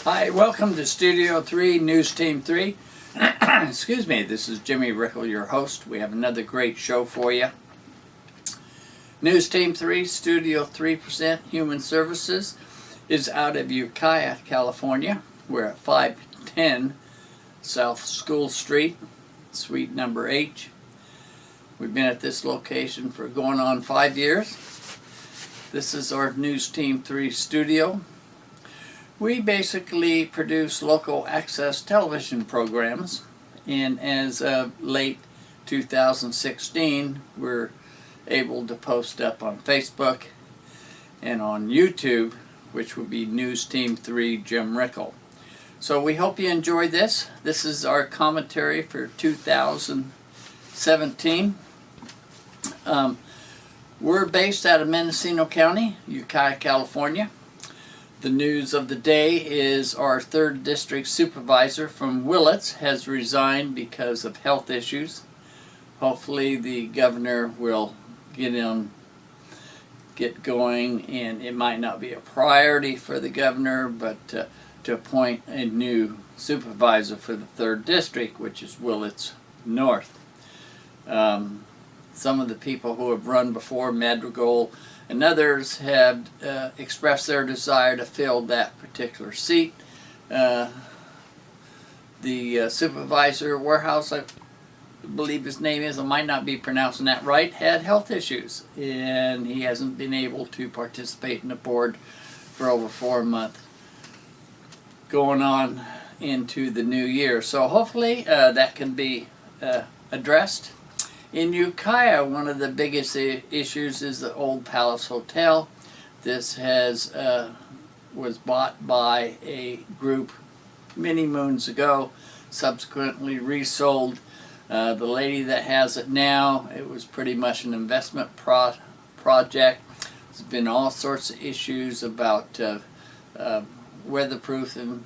Hi, welcome to Studio 3, News Team 3. Excuse me, this is Jimmy Rickle, your host. We have another great show for you. News Team 3, Studio 3% Human Services is out of Ukiah, California. We're at 510 South School Street, suite number H. We've been at this location for going on 5 years. This is our News Team 3 studio. We basically produce local access television programs, and as of late 2016 we're able to post up on Facebook and on YouTube, which would be News Team 3 Jim Rickle. So we hope you enjoy this. This is our commentary for 2017. We're based out of Mendocino County, Ukiah, California. The news of the day is our 3rd District Supervisor from Willits has resigned because of health issues. Hopefully the governor will get going, and it might not be a priority for the governor, but to appoint a new supervisor for the 3rd District, which is Willits North. Some of the people who have run before, Madrigal and others, have expressed their desire to fill that particular seat. The supervisor, Warehouse, I believe his name is, I might not be pronouncing that right, had health issues, and he hasn't been able to participate in the board for over 4 months going on into the new year. So hopefully that can be addressed. In Ukiah, one of the biggest issues is the old Palace Hotel. This was bought by a group many moons ago, subsequently resold. The lady that has it now, it was pretty much an investment project. There's been all sorts of issues about weatherproof and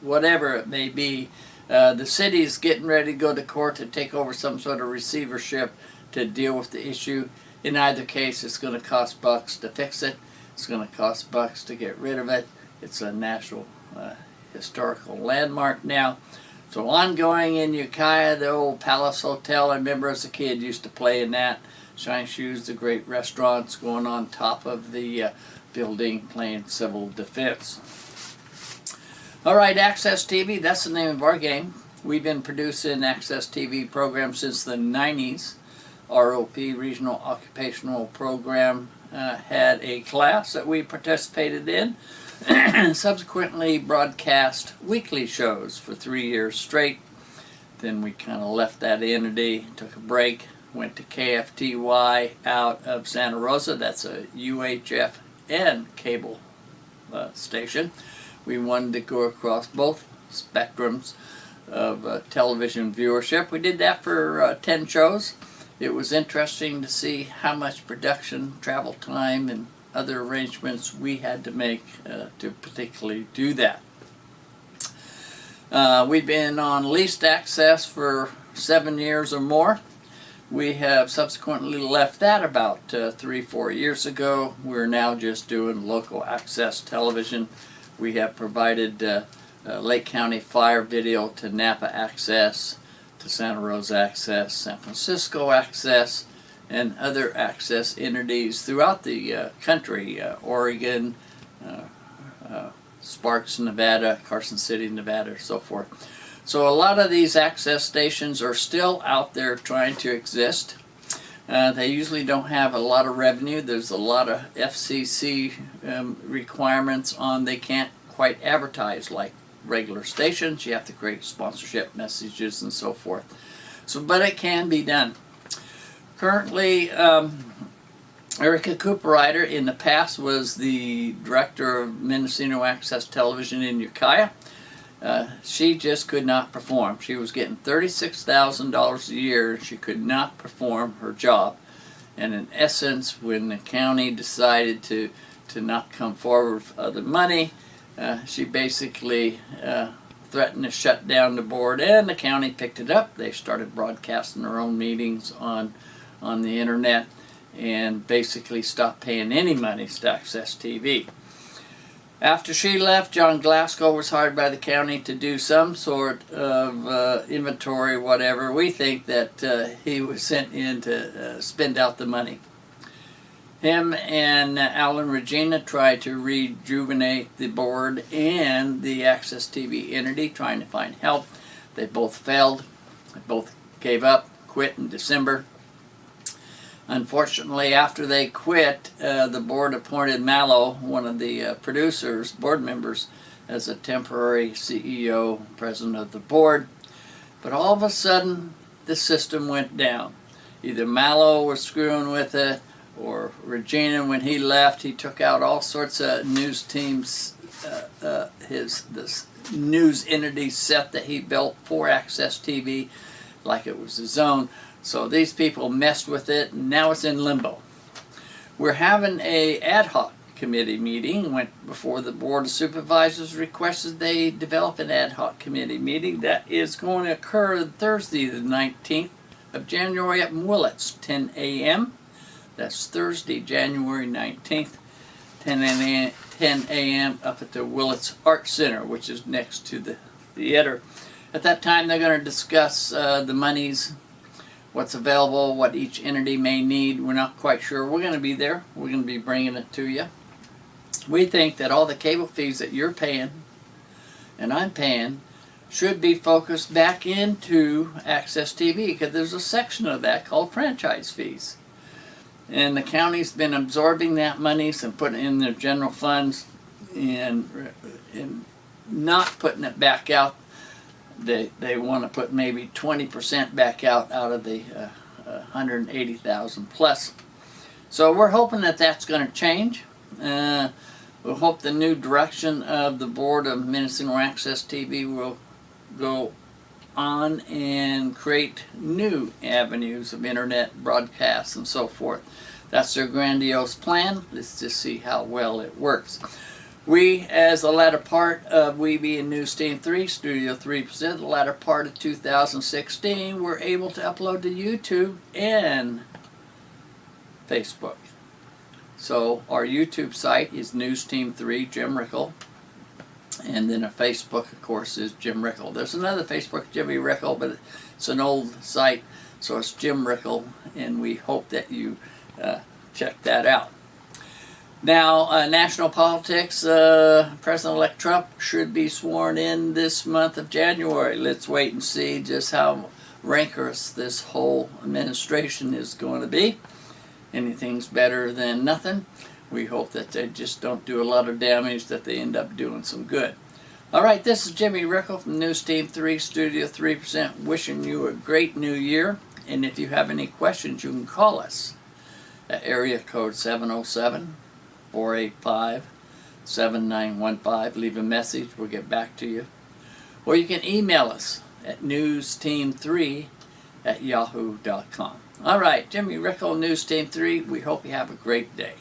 whatever it may be. The city's getting ready to go to court to take over some sort of receivership to deal with the issue. In either case, it's going to cost bucks to fix it. It's going to cost bucks to get rid of it. It's a national historical landmark now. So ongoing in Ukiah, the old Palace Hotel, I remember as a kid used to play in that. Shine Shoes, the great restaurants going on top of the building, playing civil defense. Alright, Access TV, that's the name of our game. We've been producing Access TV programs since the 90s. ROP, Regional Occupational Program, had a class that we participated in, and subsequently broadcast weekly shows for 3 years straight. Then we kind of left that entity, took a break, went to KFTY out of Santa Rosa. That's a UHF cable station. We wanted to go across both spectrums of television viewership. We did that for 10 shows. It was interesting to see how much production, travel time, and other arrangements we had to make to particularly do that. We've been on leased access for 7 years or more. We have subsequently left that about 3-4 years ago. We're now just doing local access television. We have provided Lake County Fire video to Napa Access, to Santa Rosa Access, San Francisco Access, and other access entities throughout the country, Oregon, Sparks, Nevada, Carson City, Nevada, so forth. So a lot of these access stations are still out there trying to exist. They usually don't have a lot of revenue. There's a lot of FCC requirements on they can't quite advertise like regular stations. You have to create sponsorship messages and so forth. So, but it can be done. Currently, Erica Cooperrider in the past was the director of Mendocino Access Television in Ukiah. She just could not perform. She was getting $36,000 a year and she could not perform her job. And in essence, when the county decided to not come forward with other money, she basically threatened to shut down the board, and the county picked it up. They started broadcasting their own meetings on the internet and basically stopped paying any money to Access TV. After she left, John Glasgow was hired by the county to do some sort of inventory, whatever. We think that he was sent in to spend out the money. Him and Alan Regina tried to rejuvenate the board and the Access TV entity, trying to find help. They both failed. They both gave up, quit in December. Unfortunately, after they quit, the board appointed Mallow, one of the producers, board members, as a temporary CEO, president of the board. But all of a sudden, the system went down. Either Mallow was screwing with it, or Regina, when he left, he took out all sorts of news teams, this news entity set that he built for Access TV, like it was his own. So these people messed with it, and now it's in limbo. We're having a ad hoc committee meeting. Went before the Board of Supervisors requested they develop an ad hoc committee meeting that is going to occur Thursday the 19th of January at Willits, 10 a.m. That's Thursday, January 19th, 10 a.m. up at the Willits Art Center, which is next to the theater. At that time, they're going to discuss the monies, what's available, what each entity may need. We're not quite sure. We're going to be there. We're going to be bringing it to you. We think that all the cable fees that you're paying and I'm paying should be focused back into Access TV, because there's a section of that called franchise fees. And the county's been absorbing that money and putting it in their general funds and not putting it back out. They want to put maybe 20% back out of the 180,000 plus. So we're hoping that that's going to change. We hope the new direction of the board of Mendocino Access TV will go on and create new avenues of internet broadcasts and so forth. That's their grandiose plan. Let's just see how well it works. We, as the latter part of We Being News Team 3, Studio 3%, the latter part of 2016, were able to upload to YouTube and Facebook. So our YouTube site is News Team 3, Jim Rickle. And then a Facebook, of course, is Jim Rickle. There's another Facebook, Jimmy Rickle, but it's an old site, so it's Jim Rickle, and we hope that you check that out. Now, national politics, President-elect Trump should be sworn in this month of January. Let's wait and see just how rancorous this whole administration is going to be. Anything's better than nothing. We hope that they just don't do a lot of damage, that they end up doing some good. All right, this is Jimmy Rickle from News Team 3, Studio 3%, wishing you a great new year. And if you have any questions, you can call us at area code 707-485-7915. Leave a message. We'll get back to you. Or you can email us at newsteam3@yahoo.com. All right, Jimmy Rickle, News Team 3. We hope you have a great day.